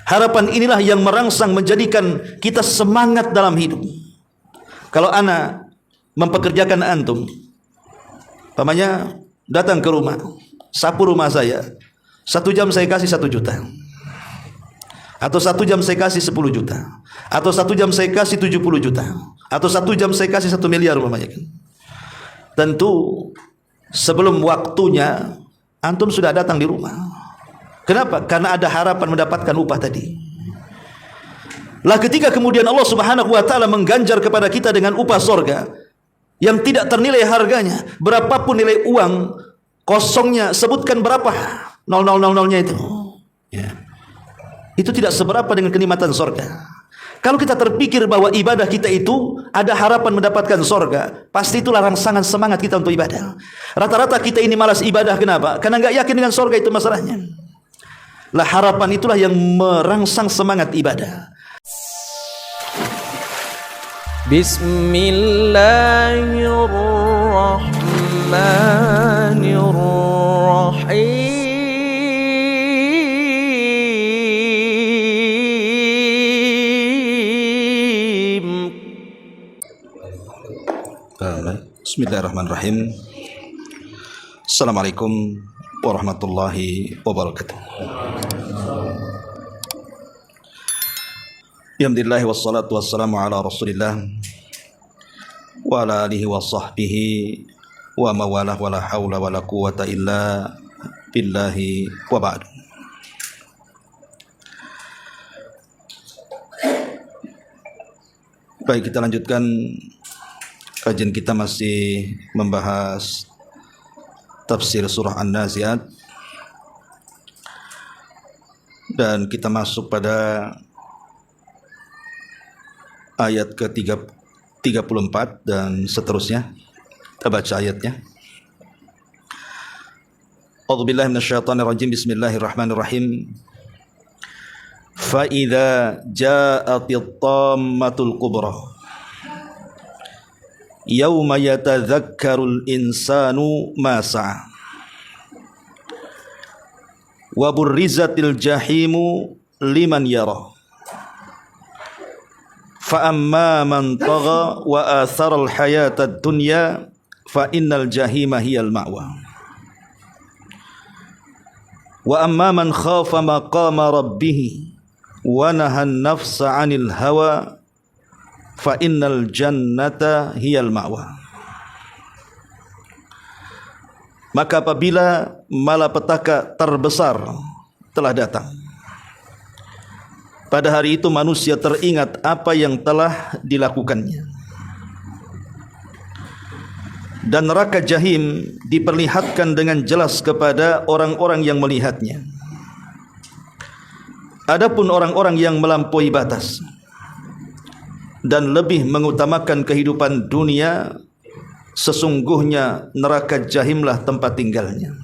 Harapan inilah yang merangsang menjadikan kita semangat dalam hidup. Kalau ana mempekerjakan antum, umpamanya datang ke rumah, sapu rumah saya, 1 jam saya kasih 1 juta, atau 1 jam saya kasih 10 juta, atau 1 jam saya kasih 70 juta, atau 1 jam saya kasih 1 miliar umpamanya. Tentu sebelum waktunya antum sudah datang di rumah. Kenapa? Karena ada harapan mendapatkan upah tadi. Lah ketika kemudian Allah Subhanahu wa taala mengganjar kepada kita dengan upah surga yang tidak ternilai harganya, berapapun nilai uang kosongnya, sebutkan berapa 0000-nya itu. Ya. Itu tidak seberapa dengan kenikmatan surga. Kalau kita terpikir bahwa ibadah kita itu ada harapan mendapatkan surga, pasti itulah rangsangan semangat kita untuk ibadah. Rata-rata kita ini malas ibadah, kenapa? Karena enggak yakin dengan surga, itu masalahnya. Lah harapan itulah yang merangsang semangat ibadah. Bismillahirrahmanirrahim. Bismillahirrahmanirrahim. Assalamualaikum warahmatullahi wabarakatuh. Alhamdulillah wassalatu wassalamu ala Rasulillah wa ala alihi wa sahbihi wa mawalah wa la haula wa la quwata illa billahi wa ba'du. Baik, kita lanjutkan kajian kita, masih membahas tafsir surah An-Nazi'at, dan kita masuk pada ayat ke-34 dan seterusnya. Kita baca ayatnya. A'udzubillahi minasyaitonirrajim. Bismillahirrahmanirrahim. Fa idza ja'atit tammatul kubra yauma yatadzakkarul insanu ma sa'a wa burrizatil jahimu liman yara fa amma man tagha wa athara al hayatad dunya fa innal jahima hiyal ma'wa wa amma man khafa maqama rabbih wa nahan nafsa 'anil hawa fa innal jannata hiyal ma'wa. Maka apabila malapetaka terbesar telah datang, pada hari itu manusia teringat apa yang telah dilakukannya, dan neraka jahim diperlihatkan dengan jelas kepada orang-orang yang melihatnya. Adapun orang-orang yang melampaui batas dan lebih mengutamakan kehidupan dunia, sesungguhnya neraka jahimlah tempat tinggalnya.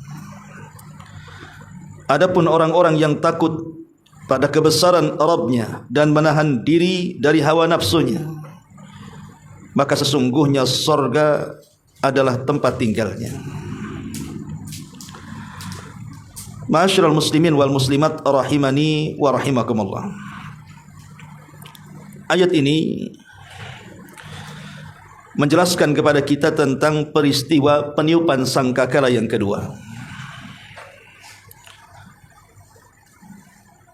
Adapun orang-orang yang takut pada kebesaran Rabbnya dan menahan diri dari hawa nafsunya, maka sesungguhnya surga adalah tempat tinggalnya. Ma'asyiral muslimin wal muslimat rahimani wa rahimakumullah. Ayat ini menjelaskan kepada kita tentang peristiwa peniupan sangkakala yang kedua.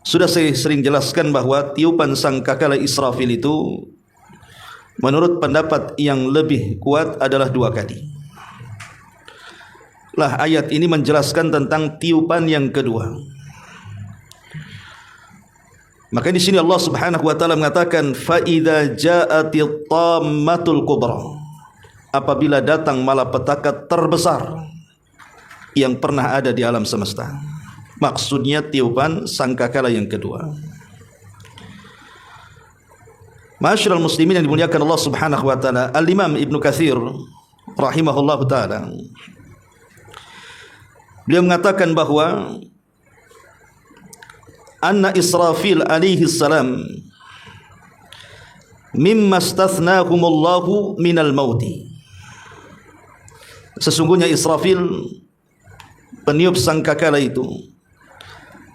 Sudah saya sering jelaskan bahwa tiupan sangkakala Israfil itu menurut pendapat yang lebih kuat adalah 2 kali. Lah ayat ini menjelaskan tentang tiupan yang kedua. Maka di sini Allah Subhanahu wa taala mengatakan fa idza ja'atit tammatul kubra, apabila datang malapetaka terbesar yang pernah ada di alam semesta. Maksudnya tiupan sangkakala yang kedua. Ma'asyiral muslimin yang dimuliakan Allah Subhanahu wa taala, Al-Imam Ibnu Katsir rahimahullahu taala, beliau mengatakan bahwa anna Israfil alaihi salam mimma stathnahumullahu minal mauti. Sesungguhnya Israfil, peniup sangkakala itu,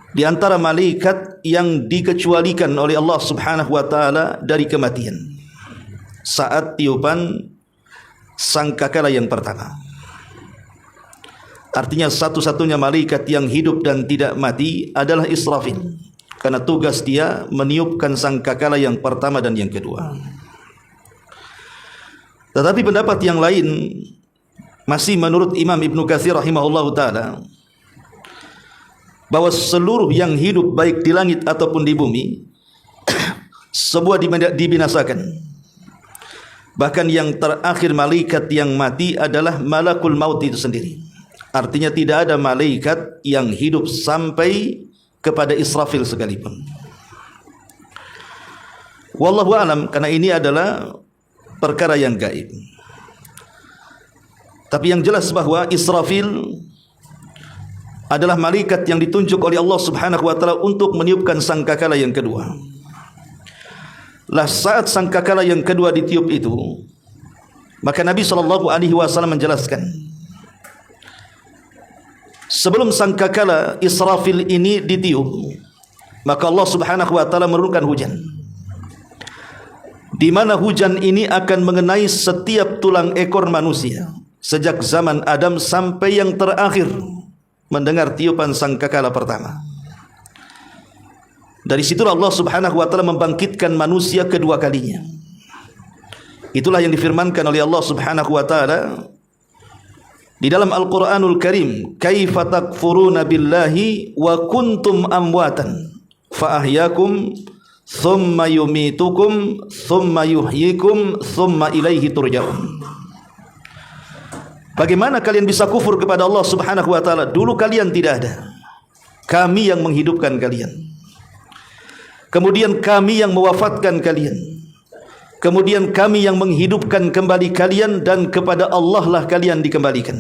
di antara malaikat yang dikecualikan oleh Allah Subhanahu wa taala dari kematian saat tiupan sangkakala yang pertama. Artinya satu-satunya malaikat yang hidup dan tidak mati adalah Israfil, karena tugas dia meniupkan sangkakala yang pertama dan yang kedua. Tetapi pendapat yang lain masih menurut Imam Ibnu Katsir rahimahullahu taala, bahwa seluruh yang hidup baik di langit ataupun di bumi semua dibinasakan. Bahkan yang terakhir malaikat yang mati adalah malakul maut itu sendiri. Artinya tidak ada malaikat yang hidup sampai kepada Israfil sekalipun. Wallahu alam, karena ini adalah perkara yang gaib. Tapi yang jelas bahwa Israfil adalah malaikat yang ditunjuk oleh Allah Subhanahu wa taala untuk meniupkan sangkakala yang kedua. Lah saat sangkakala yang kedua ditiup itu, maka Nabi SAW menjelaskan, sebelum sangkakala Israfil ini ditiup, maka Allah Subhanahu wa taala menurunkan hujan, di mana hujan ini akan mengenai setiap tulang ekor manusia sejak zaman Adam sampai yang terakhir mendengar tiupan sangkakala pertama. Dari situ Allah Subhanahu wa taala membangkitkan manusia kedua kalinya. Itulah yang difirmankan oleh Allah Subhanahu wa taala di dalam Al-Qur'anul Karim, "Kaifa takfuruna billahi wa kuntum amwatan fa ahyakum thumma yumitukum thumma yuhyikum thumma ilaihi turja'un." Bagaimana kalian bisa kufur kepada Allah Subhanahu wa taala? Dulu kalian tidak ada, kami yang menghidupkan kalian. Kemudian kami yang mewafatkan kalian. Kemudian kami yang menghidupkan kembali kalian, dan kepada Allah lah kalian dikembalikan.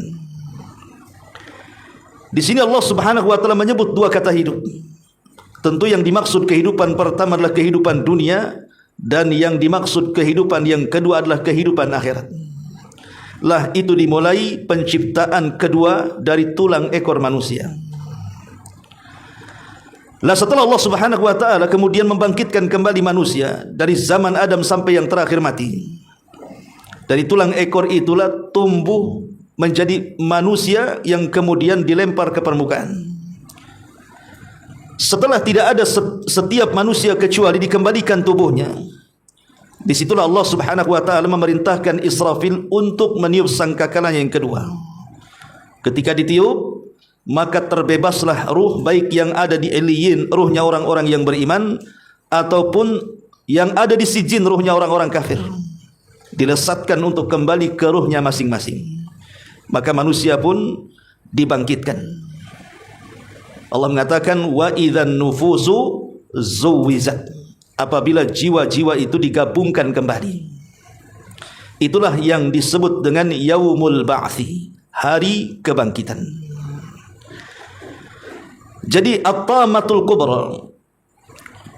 Di sini Allah Subhanahu wa taala menyebut dua kata hidup. Tentu yang dimaksud kehidupan pertama adalah kehidupan dunia, dan yang dimaksud kehidupan yang kedua adalah kehidupan akhirat. Lah itu dimulai penciptaan kedua dari tulang ekor manusia. Lah setelah Allah Subhanahu wa taala kemudian membangkitkan kembali manusia dari zaman Adam sampai yang terakhir mati, dari tulang ekor itulah tumbuh menjadi manusia yang kemudian dilempar ke permukaan. Setelah tidak ada setiap manusia kecuali dikembalikan tubuhnya, disitulah Allah Subhanahu wa taala memerintahkan Israfil untuk meniup sangkakala yang kedua. Ketika ditiup, maka terbebaslah ruh, baik yang ada di Eliyin, ruhnya orang-orang yang beriman, ataupun yang ada di Sijin, ruhnya orang-orang kafir. Dilesatkan untuk kembali ke ruhnya masing-masing. Maka manusia pun dibangkitkan. Allah mengatakan, wa idzan nufusu zuwizat, apabila jiwa-jiwa itu digabungkan kembali. Itulah yang disebut dengan yaumul ba'thi, hari kebangkitan. Jadi at-tamatul kubra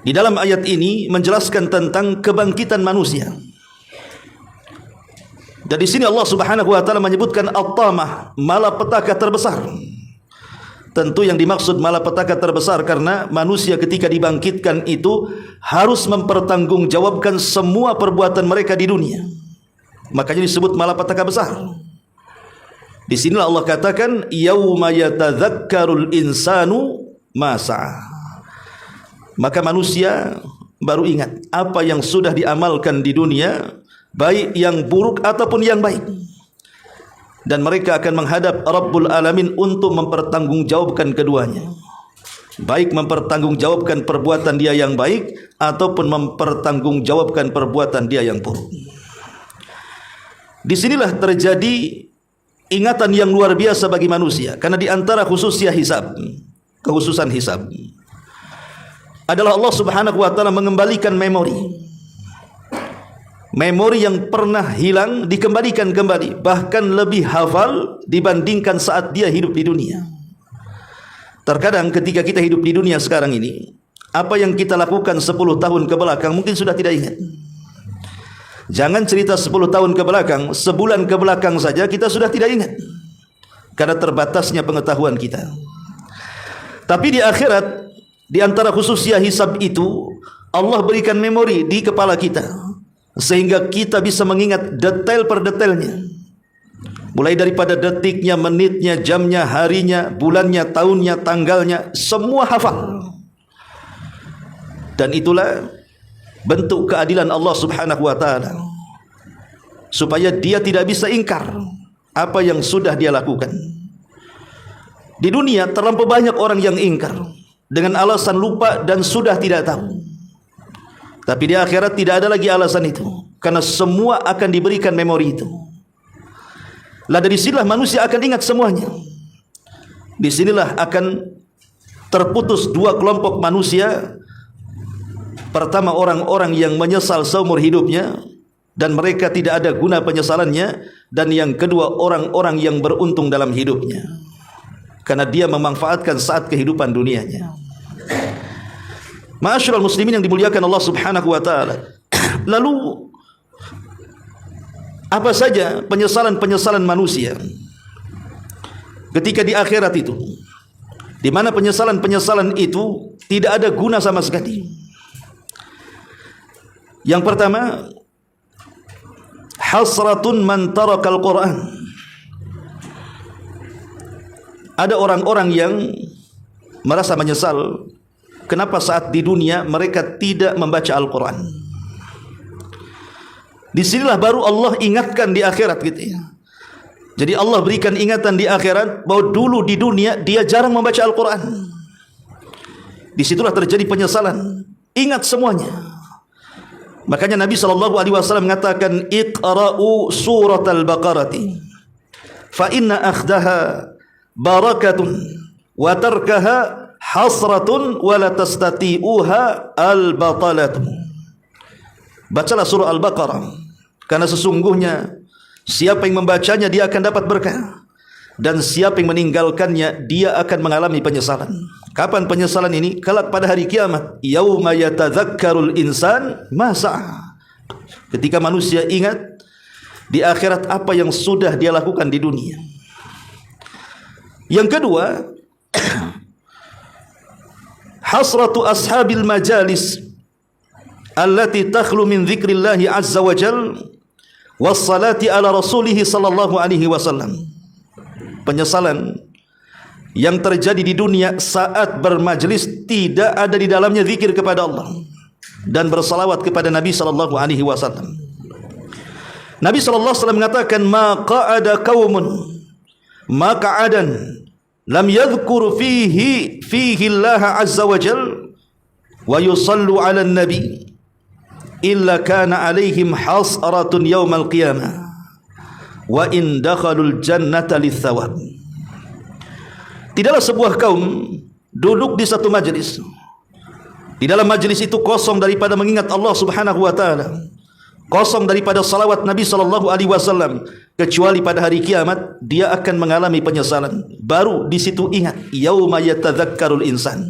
di dalam ayat ini menjelaskan tentang kebangkitan manusia. Dan di sini Allah Subhanahu wa taala menyebutkan at-tamah, malapetaka terbesar. Tentu yang dimaksud malapetaka terbesar karena manusia ketika dibangkitkan itu harus mempertanggungjawabkan semua perbuatan mereka di dunia. Makanya disebut malapetaka besar. Di sinilah Allah katakan, yauma yatadzakkarul insanu ma sa'a. Maka manusia baru ingat apa yang sudah diamalkan di dunia, baik yang buruk ataupun yang baik. Dan mereka akan menghadap Rabbul Alamin untuk mempertanggungjawabkan keduanya. Baik mempertanggungjawabkan perbuatan dia yang baik ataupun mempertanggungjawabkan perbuatan dia yang buruk. Disinilah terjadi ingatan yang luar biasa bagi manusia, karena di antara khususnya hisab, kekhususan hisab adalah Allah Subhanahu wa taala mengembalikan memori yang pernah hilang dikembalikan kembali, bahkan lebih hafal dibandingkan saat dia hidup di dunia. Terkadang ketika kita hidup di dunia sekarang ini, apa yang kita lakukan 10 tahun ke belakang mungkin sudah tidak ingat. Jangan cerita 10 tahun ke belakang, sebulan ke belakang saja kita sudah tidak ingat, karena terbatasnya pengetahuan kita. Tapi di akhirat di antara khususnya hisab itu, Allah berikan memori di kepala kita, sehingga kita bisa mengingat detail per detailnya. Mulai daripada detiknya, menitnya, jamnya, harinya, bulannya, tahunnya, tanggalnya, semua hafal. Dan itulah bentuk keadilan Allah Subhanahu wa ta'ala, supaya dia tidak bisa ingkar apa yang sudah dia lakukan. Di dunia terlampau banyak orang yang ingkar dengan alasan lupa dan sudah tidak tahu. Tapi di akhirat tidak ada lagi alasan itu, karena semua akan diberikan memori itu. Lah dari sinilah manusia akan ingat semuanya. Di sinilah akan terputus dua kelompok manusia. Pertama, orang-orang yang menyesal seumur hidupnya dan mereka tidak ada guna penyesalannya. Dan yang kedua, orang-orang yang beruntung dalam hidupnya, karena dia memanfaatkan saat kehidupan dunianya. Ma'asyiral muslimin yang dimuliakan Allah Subhanahu wa ta'ala. Lalu apa saja penyesalan-penyesalan manusia ketika di akhirat itu, di mana penyesalan-penyesalan itu tidak ada guna sama sekali. Yang pertama, hasratun man tarakal Quran. Ada orang-orang yang merasa menyesal kenapa saat di dunia mereka tidak membaca Al-Quran. Di sinilah baru Allah ingatkan di akhirat gitu ya. Jadi Allah berikan ingatan di akhirat bahwa dulu di dunia dia jarang membaca Al-Quran. Di situlah terjadi penyesalan. Ingat semuanya. Makanya Nabi SAW mengatakan, Iqra'u surat al-Baqarati fa inna akhdaha barakatun wa tarkaha hasratun wa la tastati'uha al-batalatun. Bacalah surah Al-Baqarah, karena sesungguhnya siapa yang membacanya dia akan dapat berkah, dan siapa yang meninggalkannya dia akan mengalami penyesalan. Kapan penyesalan ini? Kelak pada hari kiamat. Yauma yatadzakkarul insan ma sa'a. Ketika manusia ingat di akhirat apa yang sudah dia lakukan di dunia. Yang kedua, hasratu ashabil majalis allati takhlu min dzikrillahi azza wa jal wassalati ala rasulih sallallahu alaihi wasallam. Penyesalan yang terjadi di dunia saat bermajlis tidak ada di dalamnya zikir kepada Allah dan bersalawat kepada Nabi sallallahu alaihi wasallam. Nabi sallallahu alaihi wasallam mengatakan, ma qa'ada qaumun ma qa'adan lam yadhkur fihi Allah azza wa jal wa yusallu ala nabi illa kana alaihim hasratun yaumal qiyamah wa in dakhalul jannata litsawab. Tidaklah sebuah kaum duduk di satu majlis, di dalam majlis itu kosong daripada mengingat Allah Subhanahu wa taala, kosong daripada salawat Nabi sallallahu alaihi wasallam, kecuali pada hari kiamat dia akan mengalami penyesalan. Baru di situ ingat, yauma yatadzakkarul insan.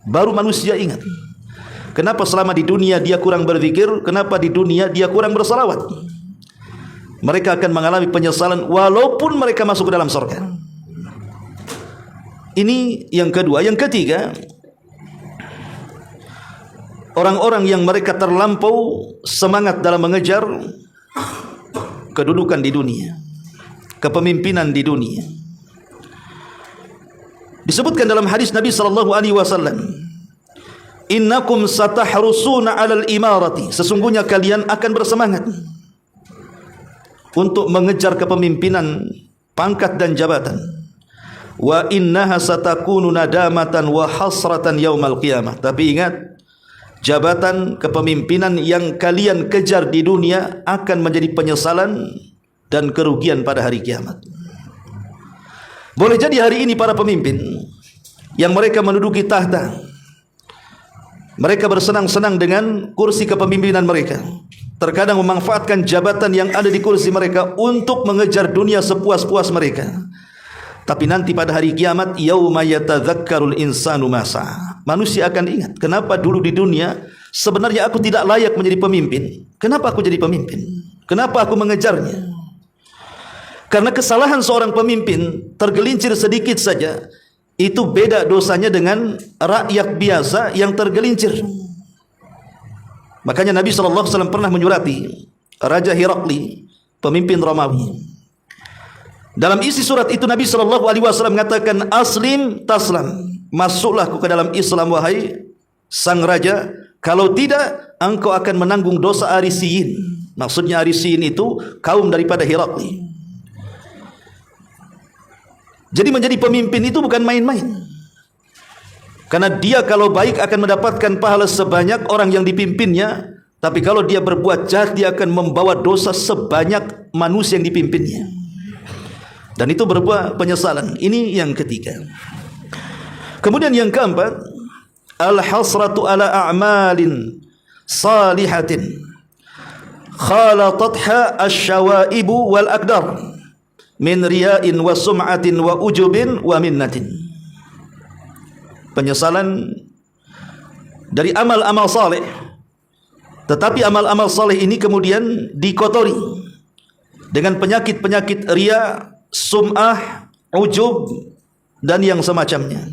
Baru manusia ingat. Kenapa selama di dunia dia kurang berzikir? Kenapa di dunia dia kurang bersalawat? Mereka akan mengalami penyesalan walaupun mereka masuk ke dalam surga. Ini yang kedua. Yang ketiga, orang-orang yang mereka terlampau semangat dalam mengejar kedudukan di dunia, kepemimpinan di dunia. Disebutkan dalam hadis Nabi sallallahu alaihi wasallam, innakum satahrusuna 'alal imarati, sesungguhnya kalian akan bersemangat untuk mengejar kepemimpinan, pangkat dan jabatan. Wa innaha satakunu nadamatan wa hasratan yaumal qiyamah. Tapi ingat, jabatan kepemimpinan yang kalian kejar di dunia akan menjadi penyesalan dan kerugian pada hari kiamat. Boleh jadi hari ini para pemimpin yang mereka menduduki tahta, mereka bersenang-senang dengan kursi kepemimpinan mereka, terkadang memanfaatkan jabatan yang ada di kursi mereka untuk mengejar dunia sepuas-puas mereka. Tapi nanti pada hari kiamat, yauma yatadzakkarul insanu ma sa'a. Manusia akan ingat, kenapa dulu di dunia sebenarnya aku tidak layak menjadi pemimpin. Kenapa aku jadi pemimpin? Kenapa aku mengejarnya? Karena kesalahan seorang pemimpin tergelincir sedikit saja, itu beda dosanya dengan rakyat biasa yang tergelincir. Makanya Nabi SAW pernah menyurati Raja Herakli, pemimpin Romawi. Dalam isi surat itu Nabi SAW mengatakan, aslim taslam, masuklah ke dalam Islam wahai sang raja, kalau tidak engkau akan menanggung dosa Arisiyin. Maksudnya Arisiyin itu kaum daripada Herakli. Jadi menjadi pemimpin itu bukan main-main. Karena dia kalau baik akan mendapatkan pahala sebanyak orang yang dipimpinnya, tapi kalau dia berbuat jahat dia akan membawa dosa sebanyak manusia yang dipimpinnya. Dan itu berbuah penyesalan. Ini yang ketiga. Kemudian yang keempat, al-hasratu ala a'malin salihatin khalatatha asy-syawaibu wal aqdar min riya'in wa sum'atin wa ujubin wa minnatin. Penyesalan dari amal-amal saleh, tetapi amal-amal saleh ini kemudian dikotori dengan penyakit-penyakit riya, sum'ah, ujub dan yang semacamnya.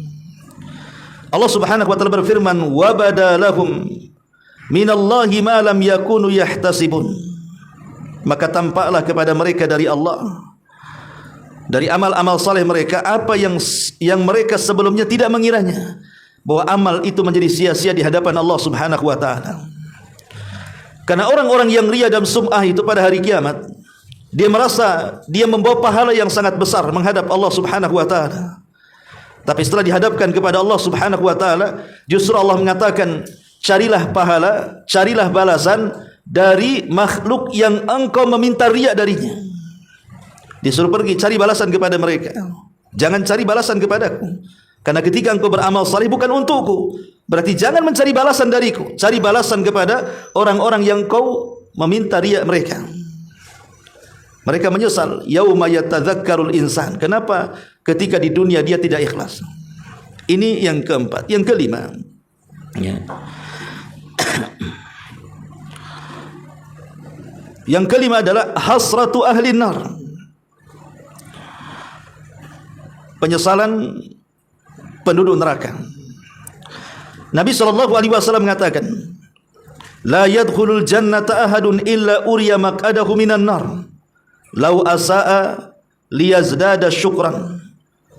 Allah Subhanahu wa taala berfirman, wa badalahum minallahi ma lam yakunu yahtasibun. Maka tampaklah kepada mereka dari Allah, dari amal-amal saleh mereka, apa yang mereka sebelumnya tidak mengiranya, bahwa amal itu menjadi sia-sia di hadapan Allah Subhanahu wa taala. Karena orang-orang yang riya dan sum'ah itu pada hari kiamat, dia merasa dia membawa pahala yang sangat besar menghadap Allah Subhanahu wa taala. Tapi setelah dihadapkan kepada Allah Subhanahu wa taala, justru Allah mengatakan, carilah pahala, carilah balasan dari makhluk yang engkau meminta riya darinya. Disuruh pergi cari balasan kepada mereka. Jangan cari balasan kepadaku. Karena ketika engkau beramal saleh bukan untukku, berarti jangan mencari balasan dariku. Cari balasan kepada orang-orang yang kau meminta riya mereka. Mereka menyesal, yauma yatadzakkarul insan. Kenapa ketika di dunia dia tidak ikhlas? Ini yang keempat. Yang kelima, ya. Yang kelima adalah hasratu ahli nar. Penyesalan penduduk neraka. Nabi SAW mengatakan, la yadkhulul jannata ahadun illa uriya maq'adahu minan nar law asa'a liyazdada syukran,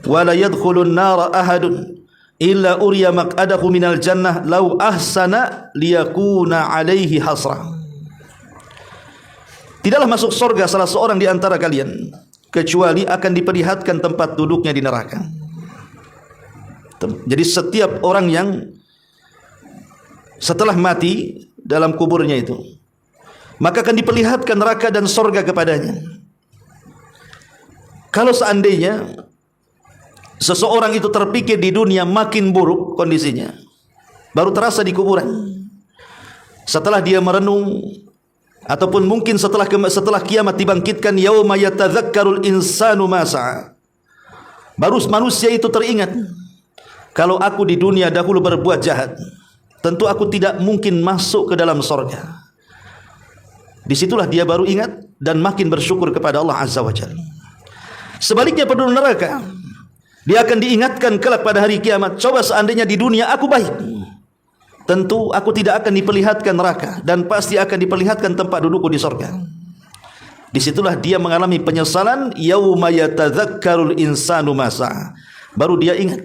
wa la yadkhulun nara ahadun illa uriya maq'adahu minal jannah law ahsana liyakuna alaihi hasrah. Tidaklah masuk surga salah seorang di antara kalian kecuali akan diperlihatkan tempat duduknya di neraka. Jadi setiap orang yang setelah mati dalam kuburnya itu, maka akan diperlihatkan neraka dan surga kepadanya. Kalau seandainya seseorang itu terpikir di dunia makin buruk kondisinya, baru terasa di kuburan. Setelah dia merenung, ataupun mungkin setelah kiamat dibangkitkan, yauma yatadzakkarul insanu ma sa'a, baru manusia itu teringat, kalau aku di dunia dahulu berbuat jahat, tentu aku tidak mungkin masuk ke dalam surga. Disitulah dia baru ingat dan makin bersyukur kepada Allah Azza wa Jalla. Sebaliknya penduduk neraka, dia akan diingatkan kelak pada hari kiamat, coba seandainya di dunia aku baik, tentu aku tidak akan diperlihatkan neraka dan pasti akan diperlihatkan tempat dudukku di surga. Disitulah dia mengalami penyesalan, yauma yatadzakkarul insanu ma sa'a. Baru dia ingat,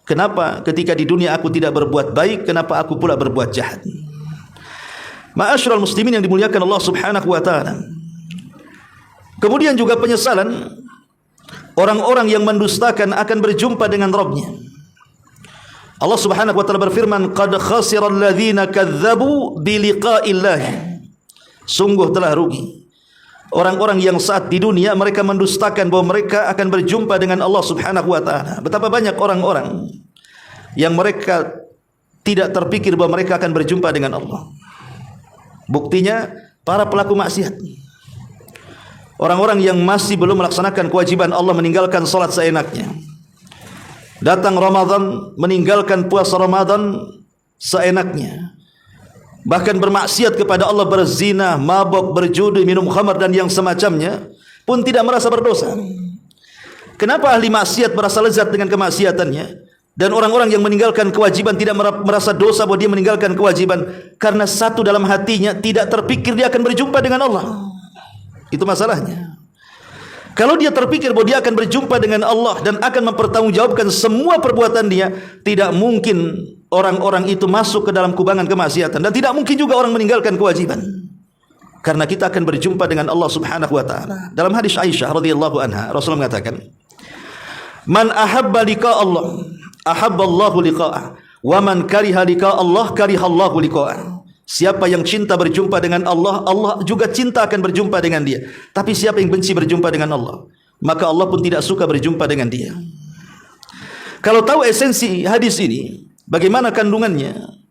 kenapa ketika di dunia aku tidak berbuat baik, kenapa aku pula berbuat jahat. Ma'asyiral muslimin yang dimuliakan Allah Subhanahu wa taala. Kemudian juga penyesalan orang-orang yang mendustakan akan berjumpa dengan Rabbnya. Allah Subhanahu wa taala berfirman, qad khasiral ladzina kadzdzabu bi liqa'illah. Sungguh telah rugi orang-orang yang saat di dunia mereka mendustakan bahwa mereka akan berjumpa dengan Allah Subhanahu wa taala. Betapa banyak orang-orang yang mereka tidak terpikir bahwa mereka akan berjumpa dengan Allah. Buktinya para pelaku maksiat, orang-orang yang masih belum melaksanakan kewajiban Allah, meninggalkan salat seenaknya. Datang Ramadan, meninggalkan puasa Ramadan seenaknya. Bahkan bermaksiat kepada Allah, berzina, mabok, berjudi, minum khamar dan yang semacamnya, pun tidak merasa berdosa. Kenapa ahli maksiat merasa lezat dengan kemaksiatannya? Dan orang-orang yang meninggalkan kewajiban tidak merasa dosa bahwa dia meninggalkan kewajiban, karena satu dalam hatinya tidak terpikir dia akan berjumpa dengan Allah. Itu masalahnya. Kalau dia terpikir bahwa dia akan berjumpa dengan Allah dan akan mempertanggungjawabkan semua perbuatan dia, tidak mungkin orang-orang itu masuk ke dalam kubangan kemaksiatan, dan tidak mungkin juga orang meninggalkan kewajiban. Karena kita akan berjumpa dengan Allah Subhanahu wa taala. Dalam hadis Aisyah radhiyallahu anha, Rasulullah mengatakan, "Man ahabba liqa Allah, ahabba Allahu liqa'ah, wa man kariha liqa Allah, kariha Allahu liqa'ah." Siapa yang cinta berjumpa dengan Allah, Allah juga cinta akan berjumpa dengan dia. Tapi siapa yang benci berjumpa dengan Allah, maka Allah pun tidak suka berjumpa dengan dia. Kalau tahu esensi hadis ini, bagaimana kandungannya?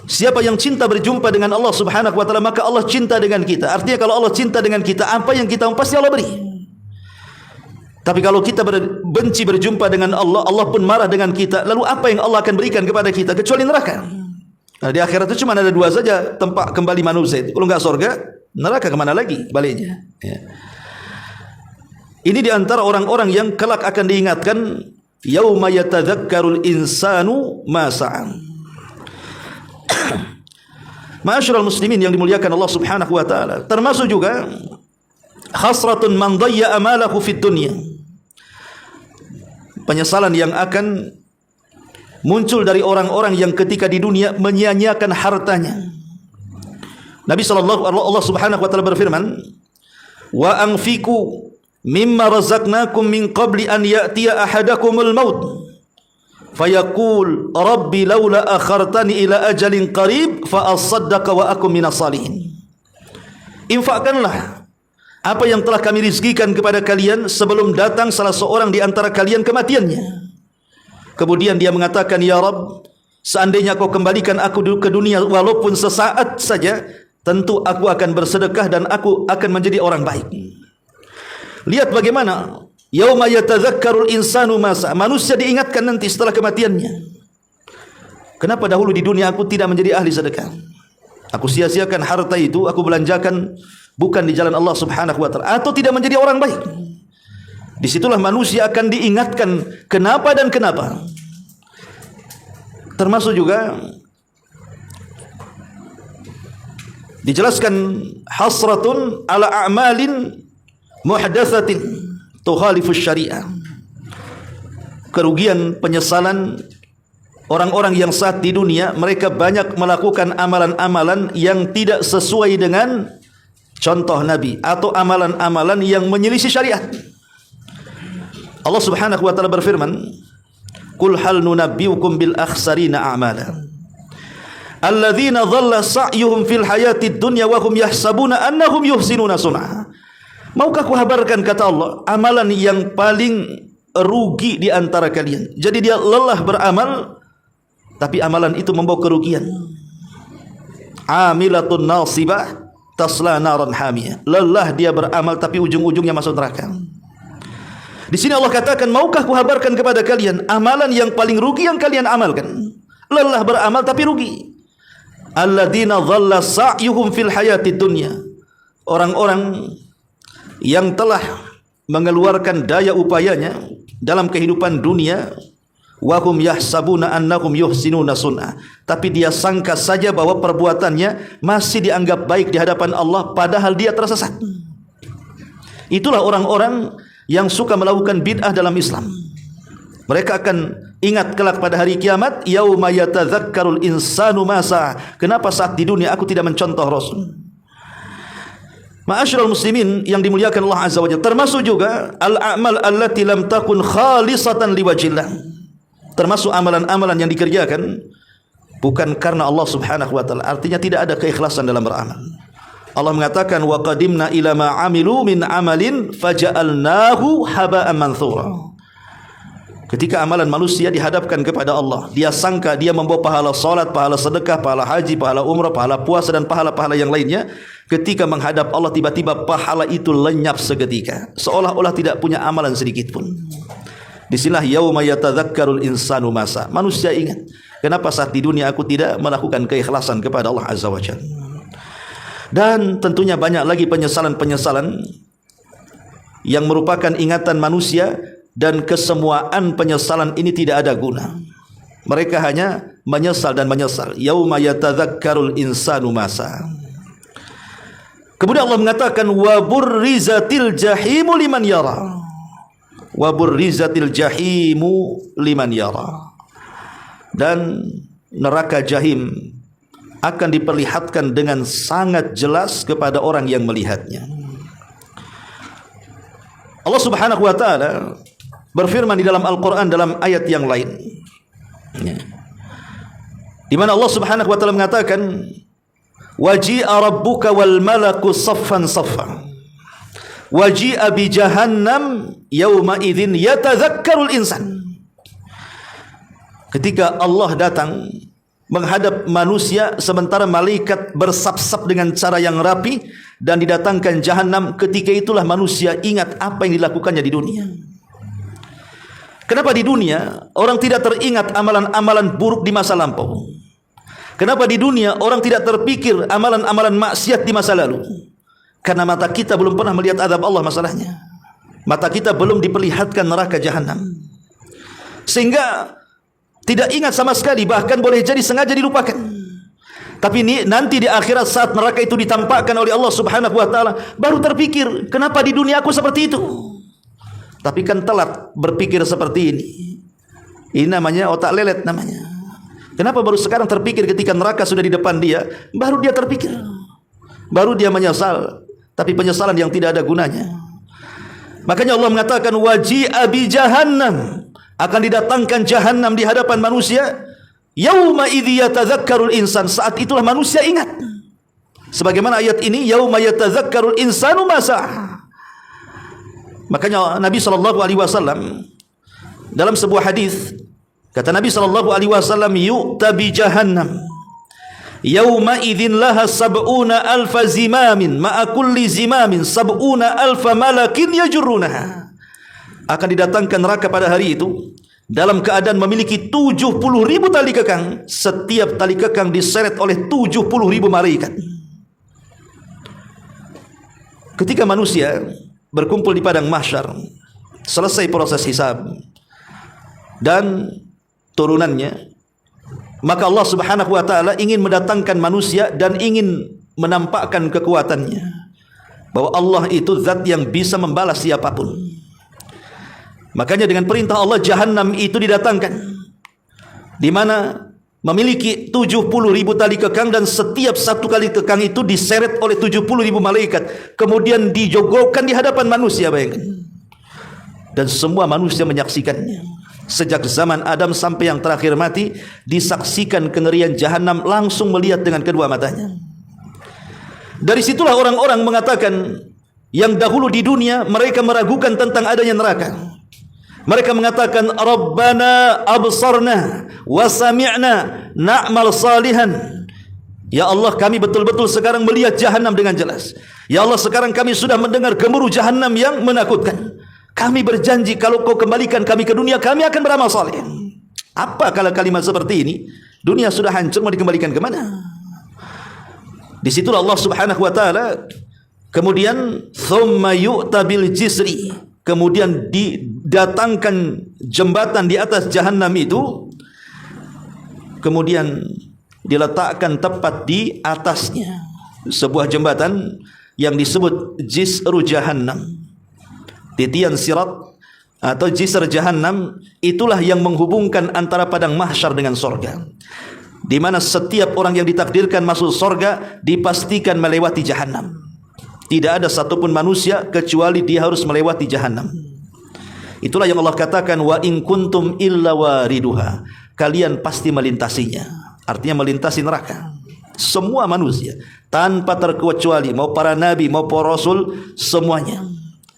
Siapa yang cinta berjumpa dengan Allah Subhanahu wa taala, maka Allah cinta dengan kita. Artinya kalau Allah cinta dengan kita, apa yang kita mau pasti Allah beri. Tapi kalau kita benci berjumpa dengan Allah, Allah pun marah dengan kita. Lalu apa yang Allah akan berikan kepada kita kecuali neraka? Nah, di akhirat itu cuma ada dua saja tempat kembali manusia itu. Kalau enggak surga, neraka kemana lagi baliknya? Ya. Ini di antara orang-orang yang kelak akan diingatkan, yauma yatadzakkarul insanu ma sa'a. Ma'asyiral muslimin yang dimuliakan Allah Subhanahu wa taala, termasuk juga khasratun man dayya amalahu fid dunya. Penyesalan yang akan muncul dari orang-orang yang ketika di dunia menyia-nyiakan hartanya. Nabi Allah Subhanahu wa taala berfirman, "Wa anfiqu mimma razaqnakum min qabli an ya'tiya ahadakumul maut fayaqul rabbi laula akhartani ila ajalin qarib fa asaddaqa wa akum minas salihin." Infakkanlah apa yang telah kami rizkikan kepada kalian sebelum datang salah seorang di antara kalian kematiannya. Kemudian dia mengatakan, "Ya Rabb, seandainya kau kembalikan aku ke dunia walaupun sesaat saja, tentu aku akan bersedekah dan aku akan menjadi orang baik." Lihat bagaimana yauma yatadzakkarul insanu ma sa'a. Manusia diingatkan nanti setelah kematiannya. Kenapa dahulu di dunia aku tidak menjadi ahli sedekah? Aku sia-siakan harta itu, aku belanjakan bukan di jalan Allah Subhanahu wa taala, atau tidak menjadi orang baik. Disitulah manusia akan diingatkan kenapa dan kenapa. Termasuk juga dijelaskan hasratun ala a'malin muhdatsatin tukhalifus syariah. Kerugian, penyesalan orang-orang yang saat di dunia mereka banyak melakukan amalan-amalan yang tidak sesuai dengan contoh Nabi, atau amalan-amalan yang menyelisih syariat. Allah Subhanahu wa taala berfirman, "Qul hal nunabbiukum bil akhsarina a'mala alladzina dhalla sa'yuhum fil hayatid dunya wa hum yahsabuna annahum yuhsinuna sun'a." Maukah ku kabarkan, kata Allah, amalan yang paling rugi di antara kalian. Jadi dia lelah beramal, tapi amalan itu membawa kerugian. Amilatun nasibah tasla naran hamiyah. Lelah dia beramal tapi ujung-ujungnya masuk neraka. Di sini Allah katakan, maukah ku kabarkan kepada kalian amalan yang paling rugi yang kalian amalkan? Lelah beramal tapi rugi. Alladzina dhalla sa'yuhum fil hayatid dunya. Orang-orang yang telah mengeluarkan daya upayanya dalam kehidupan dunia, wa hum yahsabuna annahum yuhsinuna sun'a, tapi dia sangka saja bahwa perbuatannya masih dianggap baik di hadapan Allah, padahal dia tersesat. Itulah orang-orang yang suka melakukan bid'ah dalam Islam. Mereka akan ingat kelak pada hari kiamat, yauma yatadzakkarul insanu ma sa'a. Kenapa saat di dunia aku tidak mencontoh Rasul? Ma'asyiral muslimin yang dimuliakan Allah Azza wa Jalla, termasuk juga al-a'mal allati lam takun khalisatan liwajhillah. Termasuk amalan-amalan yang dikerjakan bukan karena Allah Subhanahu wa taala. Artinya tidak ada keikhlasan dalam beramal. Allah mengatakan, wa qadimna ila ma amilu min amalin faja'alnahu haba'an manthura. Ketika amalan manusia dihadapkan kepada Allah, dia sangka dia membawa pahala salat, pahala sedekah, pahala haji, pahala umrah, pahala puasa dan pahala-pahala yang lainnya. Ketika menghadap Allah, tiba-tiba pahala itu lenyap seketika, seolah-olah tidak punya amalan sedikit pun. Disinilah yauma yatadzakkarul insanu masa. Manusia ingat, kenapa saat di dunia aku tidak melakukan keikhlasan kepada Allah Azza wa Jalla. Dan tentunya banyak lagi penyesalan-penyesalan yang merupakan ingatan manusia, dan kesemuaan penyesalan ini tidak ada guna. Mereka hanya menyesal dan menyesal. Yauma yatadzakkarul insanu masa. Kemudian Allah mengatakan wa burrizatil jahimu liman yara. Wa burrizatil jahimu liman yara. Dan neraka jahim akan diperlihatkan dengan sangat jelas kepada orang yang melihatnya. Allah Subhanahu wa taala berfirman di dalam Al-Quran dalam ayat yang lain, di mana Allah Subhanahu wa taala mengatakan waji'a rabbuka wal malaku saffan saffa waji'a bi jahannam yauma idzin yatadzakkarul insan. Ketika Allah datang menghadap manusia sementara malaikat bersap-sap dengan cara yang rapi dan didatangkan jahanam, ketika itulah manusia ingat apa yang dilakukannya di dunia. Kenapa di dunia orang tidak teringat amalan-amalan buruk di masa lampau? Kenapa di dunia orang tidak terpikir amalan-amalan maksiat di masa lalu? Karena mata kita belum pernah melihat azab Allah masalahnya. Mata kita belum diperlihatkan neraka jahanam. Sehingga tidak ingat sama sekali, bahkan boleh jadi sengaja dilupakan. Tapi ini nanti di akhirat saat neraka itu ditampakkan oleh Allah Subhanahu wa taala, baru terpikir, kenapa di dunia aku seperti itu? Tapi kan telat berpikir seperti ini. Ini namanya otak lelet namanya. Kenapa baru sekarang terpikir ketika neraka sudah di depan dia, baru dia terpikir. Baru dia menyesal, tapi penyesalan yang tidak ada gunanya. Makanya Allah mengatakan waji'a bi jahannam, akan didatangkan jahanam di hadapan manusia. Yauma idzi yatadzakkarul insan, saat itulah manusia ingat. Sebagaimana ayat ini, yauma yatadzakkarul insanu masa. Makanya Nabi SAW dalam sebuah hadis, kata Nabi SAW, yu'ta bi jahannam yauma idzin laha sab'una alfa zimamin ma'a kulli zimamin sab'una alfa malakin yajurrunaha. Akan didatangkan neraka pada hari itu dalam keadaan memiliki 70.000 tali kekang. Setiap tali kekang diseret oleh 70.000 malaikat. Ketika manusia berkumpul di padang mahsyar, selesai proses hisab dan turunannya, maka Allah Subhanahu wa taala ingin mendatangkan manusia dan ingin menampakkan kekuatannya, bahwa Allah itu zat yang bisa membalas siapapun. Makanya dengan perintah Allah jahanam itu didatangkan, di mana memiliki 70.000 tali kekang, dan setiap satu kali kekang itu diseret oleh 70.000 malaikat, kemudian dijogokkan di hadapan manusia, bayangkan. Dan semua manusia menyaksikannya. Sejak zaman Adam sampai yang terakhir mati, disaksikan kengerian jahanam, langsung melihat dengan kedua matanya. Dari situlah orang-orang mengatakan, yang dahulu di dunia mereka meragukan tentang adanya neraka. Mereka mengatakan, Rabbana absarna wa sami'na na'mal salihan. Ya Allah, kami betul-betul sekarang melihat jahanam dengan jelas. Ya Allah, sekarang kami sudah mendengar gemuruh jahanam yang menakutkan. Kami berjanji kalau kau kembalikan kami ke dunia, kami akan beramal saleh. Apa kalau kalimat seperti ini? Dunia sudah hancur, mau dikembalikan ke mana? Di situlah Allah Subhanahu wa taala kemudian thumma yu'ta bil jisri, kemudian didatangkan jembatan di atas jahanam itu, kemudian diletakkan tepat di atasnya sebuah jembatan yang disebut jisru jahannam. Titian sirat atau jisr jahannam itulah yang menghubungkan antara padang mahsyar dengan sorga, di mana setiap orang yang ditakdirkan masuk sorga dipastikan melewati jahannam. Tidak ada satupun manusia kecuali dia harus melewati jahannam. Itulah yang Allah katakan, wa in kuntum illa wariduha, kalian pasti melintasinya. Artinya melintasi neraka. Semua manusia tanpa terkecuali, mau para nabi mau para rasul, semuanya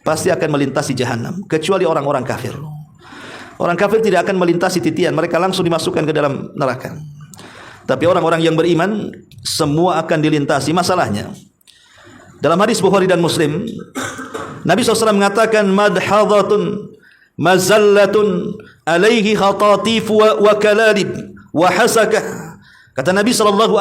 pasti akan melintasi jahanam, kecuali orang-orang kafir. Orang kafir tidak akan melintasi titian, mereka langsung dimasukkan ke dalam neraka. Tapi orang-orang yang beriman semua akan dilintasi. Masalahnya dalam hadis Bukhari dan Muslim, Nabi SAW mengatakan, madhadatun mazallatun alaihi khatatif wa kalalib wa hasakah. Kata Nabi SAW,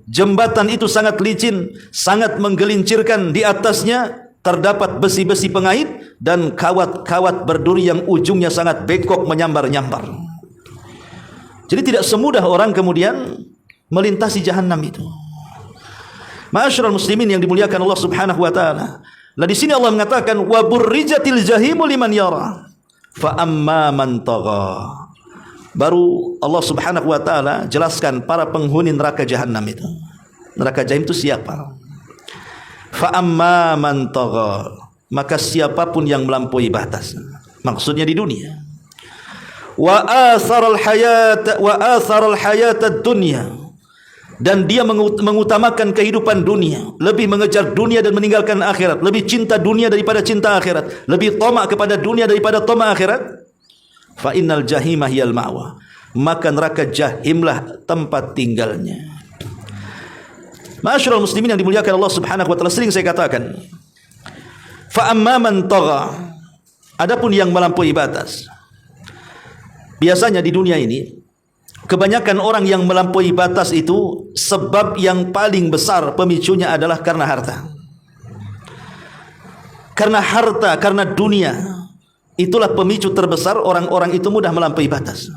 jembatan itu sangat licin, sangat menggelincirkan, di atasnya terdapat besi-besi pengait dan kawat-kawat berduri yang ujungnya sangat bengkok menyambar-nyambar. Jadi tidak semudah orang kemudian melintasi jahanam itu. Ma'asyiral muslimin yang dimuliakan Allah Subhanahu wa taala. Nah di sini Allah mengatakan wa burrijatil jahimu liman yara fa amma man tagha. Baru Allah Subhanahu wa taala jelaskan para penghuni neraka jahanam itu. Neraka jahim itu siapa? Fa amma man tagha, maka siapapun yang melampaui batas. Maksudnya di dunia. Wa atharal hayata dunya, dan dia mengutamakan kehidupan dunia, lebih mengejar dunia dan meninggalkan akhirat, lebih cinta dunia daripada cinta akhirat, lebih tamak kepada dunia daripada tamak akhirat. Fa innal jahima hiyal ma'wa, maka neraka jahimlah tempat tinggalnya. Ma'asyiral muslimin yang dimuliakan Allah Subhanahu wa taala, sering saya katakan, fa amma man tagha, adapun yang melampaui batas. Biasanya di dunia ini kebanyakan orang yang melampaui batas itu sebab yang paling besar pemicunya adalah karena harta. Karena harta, karena dunia, itulah pemicu terbesar orang-orang itu mudah melampaui batas.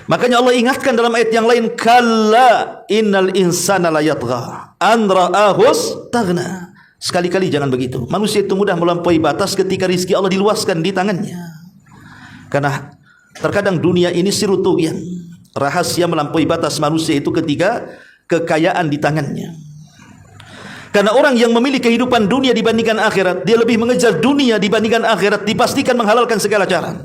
Makanya Allah ingatkan dalam ayat yang lain, kalla innal insana la yatgha an ra'ahu istaghna. Sekali-kali jangan begitu. Manusia itu mudah melampaui batas ketika rizki Allah diluaskan di tangannya. Karena terkadang dunia ini sirutuyan. Rahasia melampaui batas manusia itu ketika kekayaan di tangannya. Karena orang yang memilih kehidupan dunia dibandingkan akhirat, dia lebih mengejar dunia dibandingkan akhirat, dipastikan menghalalkan segala cara.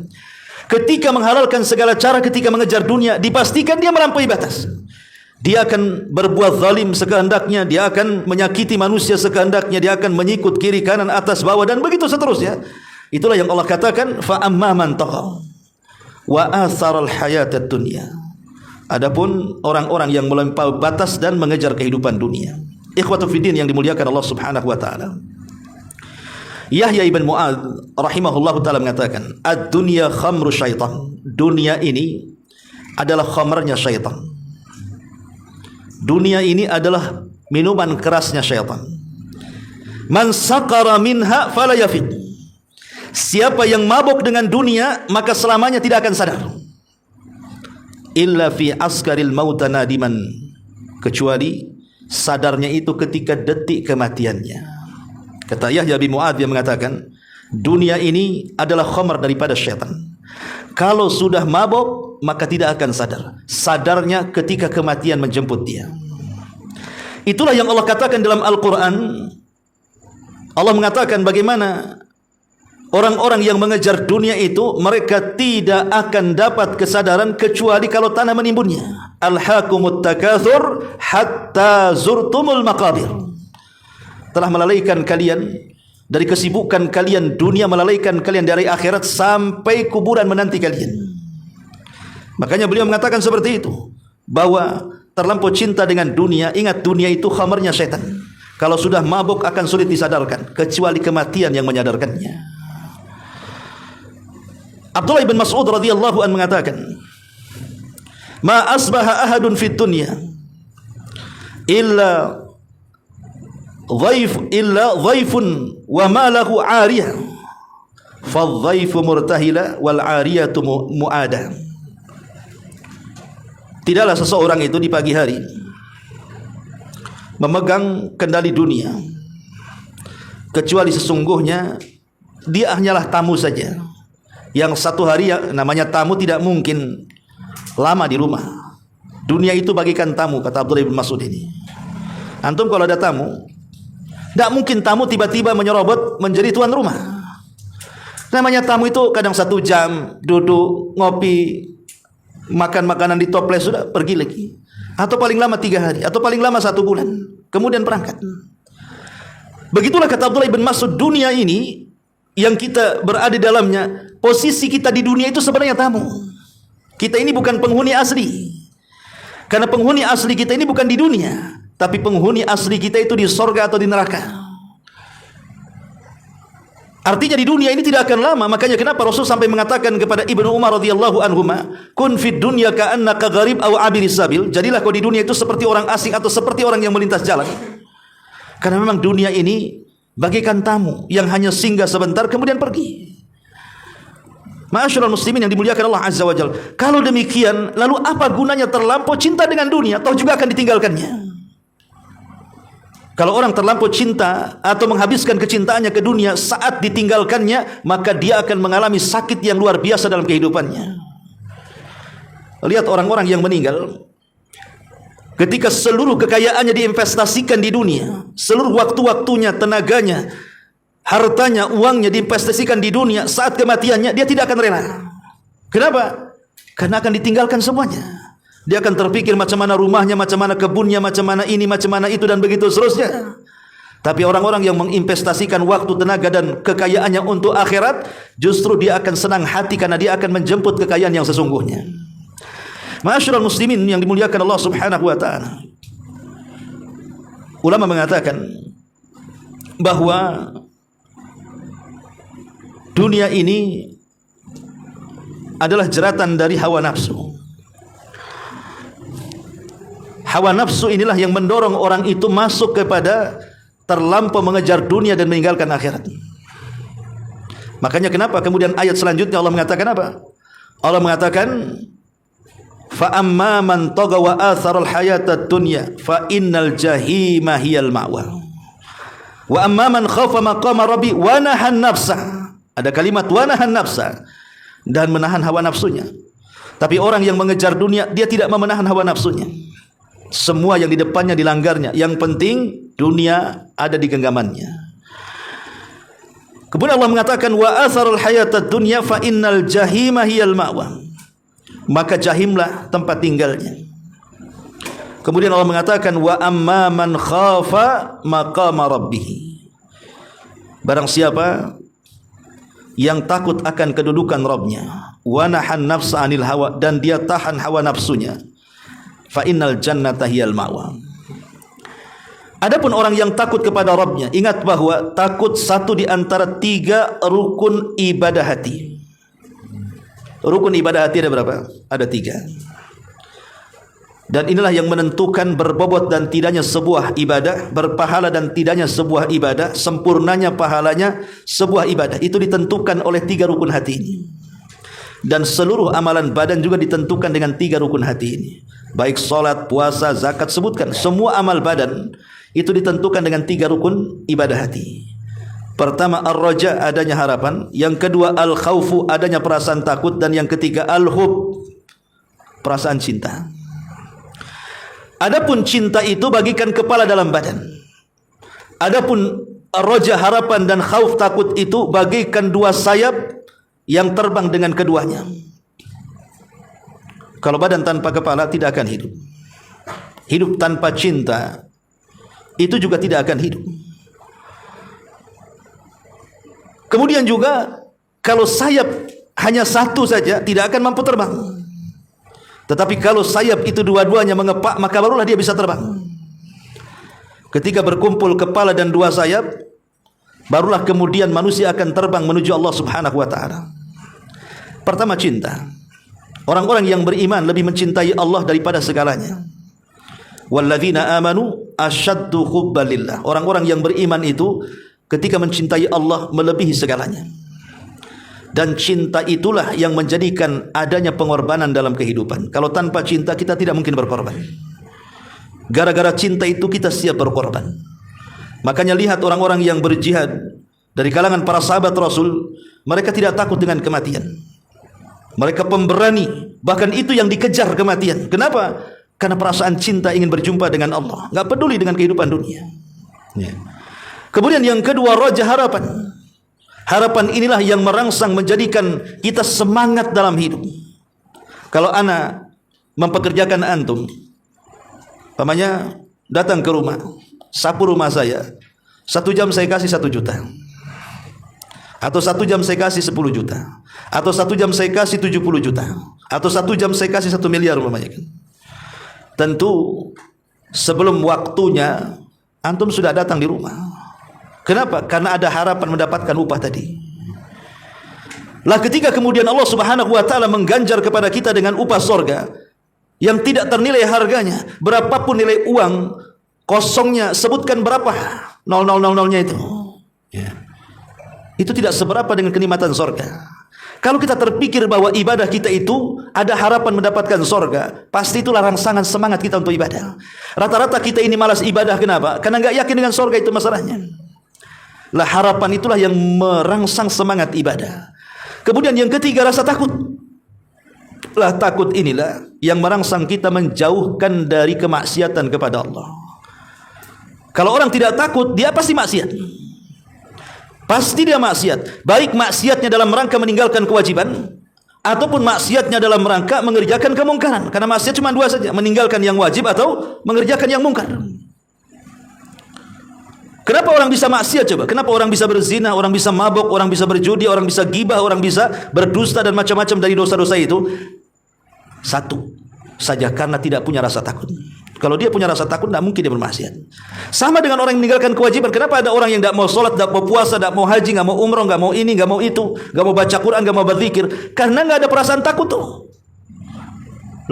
Ketika menghalalkan segala cara, ketika mengejar dunia, dipastikan dia melampaui batas. Dia akan berbuat zalim sekehendaknya, dia akan menyakiti manusia sekehendaknya, dia akan menyikut kiri kanan atas bawah dan begitu seterusnya. Itulah yang Allah katakan fa amma man tagha wa atharal hayatad dunya. Adapun orang-orang yang melampaui batas dan mengejar kehidupan dunia. Ikhwatu fiddin yang dimuliakan Allah Subhanahu wa taala. Yahya ibn Mu'adz rahimahullahu taala mengatakan, ad-dunya khamru syaitan. Dunia ini adalah khamarnya syaitan. Dunia ini adalah minuman kerasnya syaitan. Man saqara minha fala yafiq. Siapa yang mabuk dengan dunia, maka selamanya tidak akan sadar. Illa fi askaril mauta nadiman, kecuali sadarnya itu ketika detik kematiannya. Kata Yahya bin Mu'adz yang mengatakan, dunia ini adalah khamar daripada syaitan. Kalau sudah mabuk, maka tidak akan sadar. Sadarnya ketika kematian menjemput dia. Itulah yang Allah katakan dalam Al-Quran. Allah mengatakan bagaimana orang-orang yang mengejar dunia itu, mereka tidak akan dapat kesadaran kecuali kalau tanah menimbunnya. Alhaakumut takatsur hatta zurtumul maqabir. Telah melalaikan kalian dari kesibukan kalian dunia, melalaikan kalian dari akhirat sampai kuburan menanti kalian. Makanya beliau mengatakan seperti itu, bahwa terlampau cinta dengan dunia, ingat dunia itu khamarnya syaitan. Kalau sudah mabuk akan sulit disadarkan, kecuali kematian yang menyadarkannya. Abdullah bin Mas'ud radhiyallahu anhu mengatakan, ma asbaha ahadun fid dunya illa dhaifun wa ma lahu 'ariyah fadh-dhaifu murtahila wal 'ariyatu mu'ada. Tidaklah seseorang itu di pagi hari memegang kendali dunia, kecuali sesungguhnya dia hanyalah tamu saja. Yang satu hari namanya tamu tidak mungkin lama di rumah. Dunia itu bagikan tamu, kata Abdullah bin Mas'ud ini. Antum kalau ada tamu, tidak mungkin tamu tiba-tiba menyerobot menjadi tuan rumah. Namanya tamu itu kadang 1 jam duduk, ngopi, makan makanan di toples, sudah pergi lagi. Atau paling lama 3 hari, atau paling lama 1 bulan, kemudian berangkat. Begitulah kata Abdullah bin Mas'ud, dunia ini yang kita berada di dalamnya, posisi kita di dunia itu sebenarnya tamu. Kita ini bukan penghuni asli. Karena penghuni asli kita ini bukan di dunia, tapi penghuni asli kita itu di sorga atau di neraka. Artinya di dunia ini tidak akan lama. Makanya kenapa Rasul sampai mengatakan kepada Ibnu Umar radhiyallahu anhuma, kun fid dunya ka'annaka gharib aw abiris sabil. Jadilah kau di dunia itu seperti orang asing atau seperti orang yang melintas jalan. Karena memang dunia ini bagaikan tamu yang hanya singgah sebentar kemudian pergi. Ma'asyiral muslimin yang dimuliakan Allah Azza wa Jalla. Kalau demikian, lalu apa gunanya terlampau cinta dengan dunia? Toh juga akan ditinggalkannya. Kalau orang terlampau cinta atau menghabiskan kecintaannya ke dunia, saat ditinggalkannya, maka dia akan mengalami sakit yang luar biasa dalam kehidupannya. Lihat orang-orang yang meninggal, ketika seluruh kekayaannya diinvestasikan di dunia, seluruh waktu-waktunya, tenaganya, hartanya, uangnya diinvestasikan di dunia, saat kematiannya dia tidak akan rela. Kenapa? Karena akan ditinggalkan semuanya. Dia akan terpikir macam mana rumahnya, macam mana kebunnya, macam mana ini, macam mana itu, dan begitu seterusnya. Tapi orang-orang yang menginvestasikan waktu, tenaga, dan kekayaannya untuk akhirat, justru dia akan senang hati karena dia akan menjemput kekayaan yang sesungguhnya. Ma'asyiral muslimin yang dimuliakan Allah Subhanahu wa ta'ala. Ulama mengatakan bahwa dunia ini adalah jeratan dari hawa nafsu. Hawa nafsu inilah yang mendorong orang itu masuk kepada terlampau mengejar dunia dan meninggalkan akhirat. Makanya kenapa kemudian ayat selanjutnya Allah mengatakan apa? Allah mengatakan, fa amma man tagha wa athara al-hayata ad-dunya fa innal jahima hiyal ma'wa. Wa amma man khafa maqama rabbi wa nahan nafsa. Ada kalimat wa nahan nafsa, dan menahan hawa nafsunya. Tapi orang yang mengejar dunia, dia tidak menahan hawa nafsunya. Semua yang di depannya dilanggarnya. Yang penting dunia ada di genggamannya. Kemudian Allah mengatakan wa atharul hayatad dunya fa innal jahima hiyal ma'wa. Maka jahimlah tempat tinggalnya. Kemudian Allah mengatakan wa amma man khafa maqama rabbih. Barang siapa yang takut akan kedudukan Rabbnya, wa nahan nafsa anil hawa, dan dia tahan hawa nafsunya, fa innal jannata hiyal ma'wa. Adapun orang yang takut kepada Rabbnya, ingat bahwa takut satu di antara 3 rukun ibadah hati. Rukun ibadah hati ada berapa? Ada 3. Dan inilah yang menentukan berbobot dan tidaknya sebuah ibadah, berpahala dan tidaknya sebuah ibadah, sempurnanya pahalanya sebuah ibadah. Itu ditentukan oleh 3 rukun hati ini. Dan seluruh amalan badan juga ditentukan dengan 3 rukun hati ini. Baik salat, puasa, zakat, sebutkan. Semua amal badan itu ditentukan dengan 3 rukun ibadah hati. Pertama ar-raja, adanya harapan. Yang kedua al-khaufu, adanya perasaan takut. Dan yang ketiga al-hub, perasaan cinta. Adapun cinta itu bagikan kepala dalam badan. Adapun ar-raja, harapan, dan khauf, takut, itu bagikan 2 sayap yang terbang dengan keduanya. Kalau badan tanpa kepala tidak akan hidup. Hidup tanpa cinta itu juga tidak akan hidup. Kemudian juga kalau sayap hanya 1 saja tidak akan mampu terbang. Tetapi kalau sayap itu dua-duanya mengepak, maka barulah dia bisa terbang. Ketika berkumpul kepala dan 2 sayap, barulah kemudian manusia akan terbang menuju Allah Subhanahu wa ta'ala. Pertama cinta. Orang-orang yang beriman lebih mencintai Allah daripada segalanya. Walladzina amanu asyaddu hubban lillah. Orang-orang yang beriman itu ketika mencintai Allah melebihi segalanya. Dan cinta itulah yang menjadikan adanya pengorbanan dalam kehidupan. Kalau tanpa cinta kita tidak mungkin berkorban. Gara-gara cinta itu kita siap berkorban. Makanya lihat orang-orang yang berjihad dari kalangan para sahabat Rasul, mereka tidak takut dengan kematian. Mereka pemberani, bahkan itu yang dikejar kematian. Kenapa? Karena perasaan cinta ingin berjumpa dengan Allah, enggak peduli dengan kehidupan dunia. Ya. Kemudian yang kedua raja, harapan. Harapan inilah yang merangsang menjadikan kita semangat dalam hidup. Kalau ana mempekerjakan antum, umpamanya datang ke rumah, sapu rumah saya, 1 jam saya kasih 1 juta, atau 1 jam saya kasih 10 juta, atau 1 jam saya kasih 70 juta, atau 1 jam saya kasih 1 miliar umpamanya. Tentu sebelum waktunya antum sudah datang di rumah. Kenapa? Karena ada harapan mendapatkan upah tadi. Lah ketika kemudian Allah Subhanahu wa ta'ala mengganjar kepada kita dengan upah sorga yang tidak ternilai harganya, berapapun nilai uang kosongnya, sebutkan berapa 0000-nya itu, Ya. Itu tidak seberapa dengan kenikmatan sorga. Kalau kita terpikir bahwa ibadah kita itu ada harapan mendapatkan sorga, pasti itulah rangsangan semangat kita untuk ibadah. Rata-rata kita ini malas ibadah, kenapa? Karena nggak yakin dengan sorga, itu masalahnya. Lah harapan itulah yang merangsang semangat ibadah. Kemudian yang ketiga, rasa takut. Lah takut inilah yang merangsang kita menjauhkan dari kemaksiatan kepada Allah. Kalau orang tidak takut, dia pasti maksiat. Pasti dia maksiat. Baik maksiatnya dalam rangka meninggalkan kewajiban, ataupun maksiatnya dalam rangka mengerjakan kemungkaran. Karena maksiat cuma dua saja, meninggalkan yang wajib atau mengerjakan yang mungkar. Kenapa orang bisa maksiat coba? Kenapa orang bisa berzina, orang bisa mabuk, orang bisa berjudi, orang bisa gibah, orang bisa berdusta dan macam-macam dari dosa-dosa itu? Satu saja, karena tidak punya rasa takut. Kalau dia punya rasa takut, tidak mungkin dia bermaksiat. Sama dengan orang yang meninggalkan kewajiban. Kenapa ada orang yang tidak mau sholat, tidak mau puasa, tidak mau haji, tidak mau umroh, tidak mau ini, tidak mau itu, tidak mau baca Quran, tidak mau berzikir? Karena tidak ada perasaan takut tuh.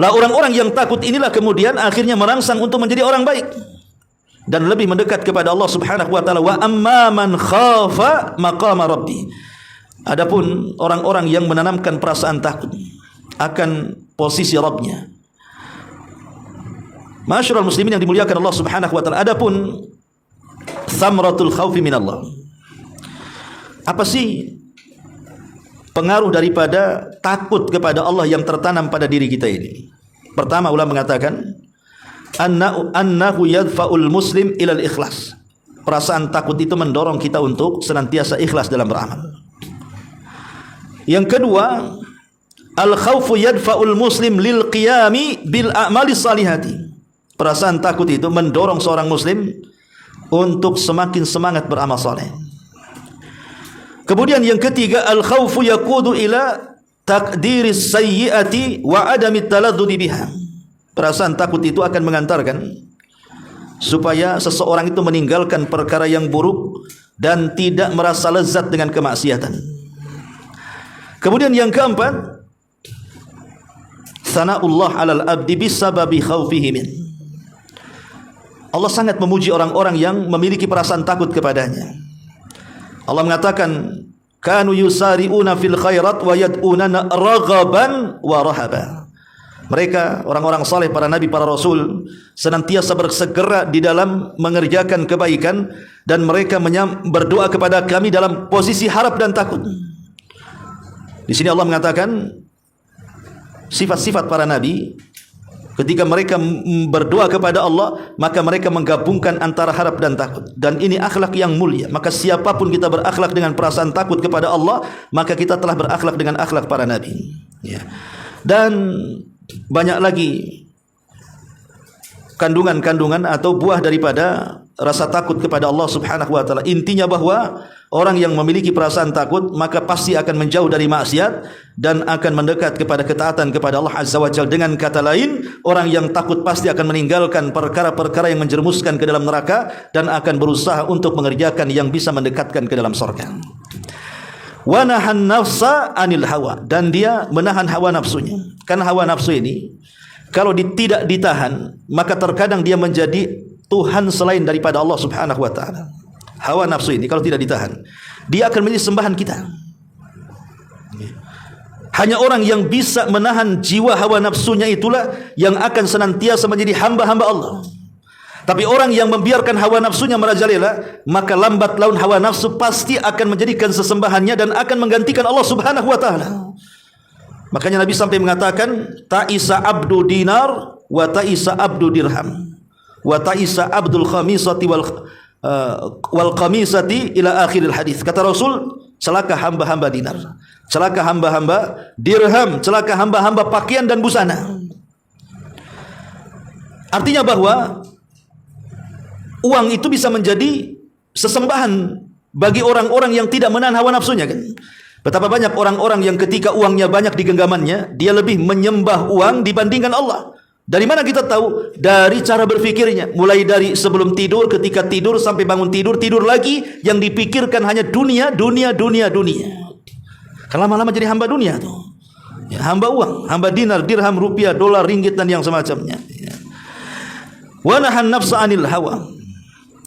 Lah orang-orang yang takut inilah kemudian akhirnya merangsang untuk menjadi orang baik dan lebih mendekat kepada Allah Subhanahu wa taala. Wa amma man khafa maqama rabbi. Adapun orang-orang yang menanamkan perasaan takut akan posisi Rabbnya. Masyarul muslimin yang dimuliakan Allah Subhanahu wa taala. Adapun thamratul khaufi minallah. Apa sih pengaruh daripada takut kepada Allah yang tertanam pada diri kita ini? Pertama, ulama mengatakan annahu yadfa'ul muslim ilal ikhlas. Perasaan takut itu mendorong kita untuk senantiasa ikhlas dalam beramal. Yang kedua, al-khaufu yadfa'ul muslim lil qiyami bil a'mali salihati. Perasaan takut itu mendorong seorang muslim untuk semakin semangat beramal saleh. Kemudian yang ketiga, al-khaufu yaqudu ila taqdiris sayyiati wa adami taladzudi biha. Perasaan takut itu akan mengantarkan supaya seseorang itu meninggalkan perkara yang buruk dan tidak merasa lezat dengan kemaksiatan. Kemudian yang keempat, sana'ullah 'alal abdi bisababi khaufihi min. Allah sangat memuji orang-orang yang memiliki perasaan takut kepadanya. Allah mengatakan, kanu yusari'una fil khairat wa yad'unana raghaban wa rahaba. Mereka orang-orang saleh, para nabi, para rasul, senantiasa bersegera di dalam mengerjakan kebaikan dan mereka berdoa kepada kami dalam posisi harap dan takut. Di sini Allah mengatakan sifat-sifat para nabi. Ketika mereka berdoa kepada Allah, maka mereka menggabungkan antara harap dan takut. Dan ini akhlak yang mulia. Maka siapapun kita berakhlak dengan perasaan takut kepada Allah, maka kita telah berakhlak dengan akhlak para nabi. Ya. Dan banyak lagi kandungan-kandungan atau buah daripada rasa takut kepada Allah Subhanahu wa taala. Intinya bahwa orang yang memiliki perasaan takut maka pasti akan menjauh dari maksiat dan akan mendekat kepada ketaatan kepada Allah Azza wa Jalla. Dengan kata lain, orang yang takut pasti akan meninggalkan perkara-perkara yang menjerumuskan ke dalam neraka dan akan berusaha untuk mengerjakan yang bisa mendekatkan ke dalam surga. Wa nahan nafsa anil hawa, dan dia menahan hawa nafsunya. Karena hawa nafsu ini kalau tidak ditahan, maka terkadang dia menjadi Tuhan selain daripada Allah Subhanahu wa taala. Hawa nafsu ini kalau tidak ditahan, dia akan menjadi sembahan kita. Hanya orang yang bisa menahan jiwa hawa nafsunya itulah yang akan senantiasa menjadi hamba-hamba Allah. Tapi orang yang membiarkan hawa nafsunya merajalela, maka lambat laun hawa nafsu pasti akan menjadikan sesembahannya dan akan menggantikan Allah Subhanahu wa taala. Makanya Nabi sampai mengatakan, ta'isa abdu dinar wa ta'isa abdu dirham wa ta'isa abdul khamisati wal khamisati ila akhiril hadis. Kata Rasul, celaka hamba-hamba dinar, celaka hamba-hamba dirham, celaka hamba-hamba pakaian dan busana. Artinya bahwa uang itu bisa menjadi sesembahan bagi orang-orang yang tidak menahan hawa nafsunya, kan? Betapa banyak orang-orang yang ketika uangnya banyak di genggamannya, dia lebih menyembah uang dibandingkan Allah. Dari mana kita tahu? Dari cara berfikirnya. Mulai dari sebelum tidur, ketika tidur, sampai bangun tidur, tidur lagi, yang dipikirkan hanya dunia, dunia, dunia, dunia. Kan lama-lama jadi hamba dunia tuh. Ya, hamba uang, hamba dinar, dirham, rupiah, dolar, ringgit dan yang semacamnya. Ya. Wa nahan nafsa anil hawa.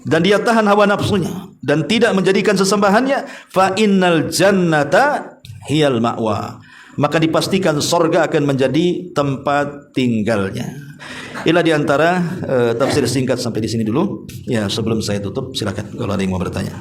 dan dia tahan hawa nafsunya dan tidak menjadikan sesembahannya, fa innal jannata hiyal ma'wa, maka dipastikan sorga akan menjadi tempat tinggalnya. Inilah diantara tafsir singkat sampai di sini dulu. Ya, sebelum saya tutup, silakan kalau ada yang mau bertanya.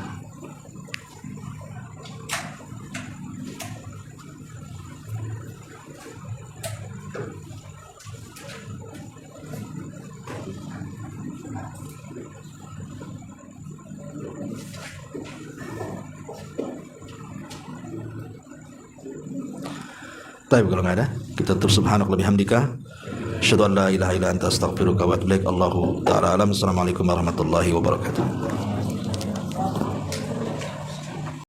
Tapi kalau nggak ada, kita tutup. Subhanaka wa bihamdika, asyhadu an la ilaha illa anta, astaghfiruka wa atubu ilaik. Allahu ta'ala alam. Assalamualaikum warahmatullahi wabarakatuh.